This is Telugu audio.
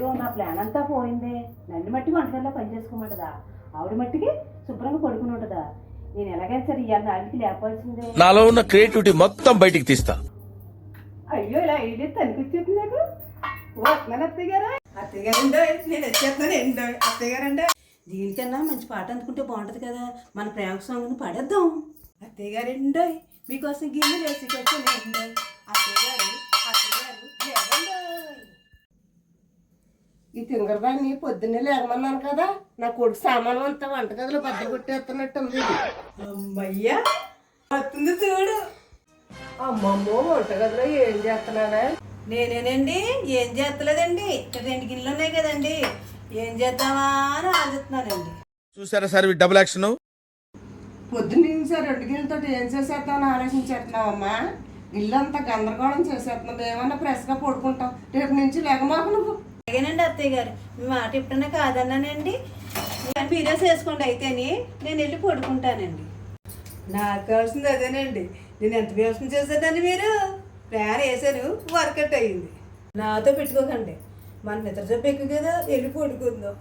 అయ్యో నా ప్లాన్ అంతా పోయిందే. నన్ను మట్టి వంటగదిలో పని చేసుకోమంటదా, ఆవిడ మట్టికి శుభ్రంగా పడుకుని ఉంటుందా. నేను ఎలాగైనా సరే ఇవాళ నాటికి లేపాల్సిందే. నాలో ఉన్న క్రియేటివిటీ మొత్తం బయటికి తీస్తా. అయ్యో ఇలా ఐడియా తనిపించేది నాకు. ఓ అట్లా అత్తయ్య గారు, అత్తయ్య గారండి నేను వచ్చేస్తాను ఏంటో అత్తయ్య గారండి. దీనికన్నా మంచి పాట అందుకుంటే బాగుంటుంది కదా, మన ప్రేమ సాంగ్ని పాడేద్దాం. అత్తయ్య గారండి మీకోసం గిన్నె వేసుకొచ్చాను. అత్తయ్య గారు అత్తయ్య గారు లేదండి. ఈ తింగరదాన్ని పొద్దున్నే లేగమన్నాను కదా, నా కొడుకు సామానం అంతా వంటగదిలో బద్ద కొట్టేస్తున్నట్టుంది. అమ్మయ్యా వస్తుంది చూడు. అమ్మమ్మో, వంటగదిలో ఏం చేస్తున్నానా? నేనేనండి ఏం చేస్తలేదండి, ఇక్కడ 2 గిన్నెలు ఉన్నాయి కదండి, ఏం చేద్దామా అని ఆలోచిస్తున్నానండి. చూసారా సార్ డబుల్ యాక్షన్. పొద్దున్న సార్ 2 గిన్నెలతో ఏం చేసేద్దామని ఆలోచించేస్తున్నావమ్మా. ఇల్లంతా గందరగోళం చేసేస్తున్నావు. ఏమన్నా ఫ్రెష్గా పడుకుంటాం, రేపు నుంచి లేకమాకు నువ్వు. అలాగేనండి అత్తయ్య గారు, మీ మాట ఎప్పుడన్నా కాదన్నానండి. మీరే చేసుకోండి అయితేని, నేను వెళ్ళి పడుకుంటానండి. నాకు కావాల్సింది అదేనండి. నేను ఎంత వ్యవసాయం చేసేదాన్ని, మీరు ప్లాన్ వేసాను, వర్కౌట్ అయ్యింది. నాతో పెట్టుకోకండి, మన నిద్ర చెప్పు ఎక్కువ కదా, వెళ్ళి పడుకుందాం.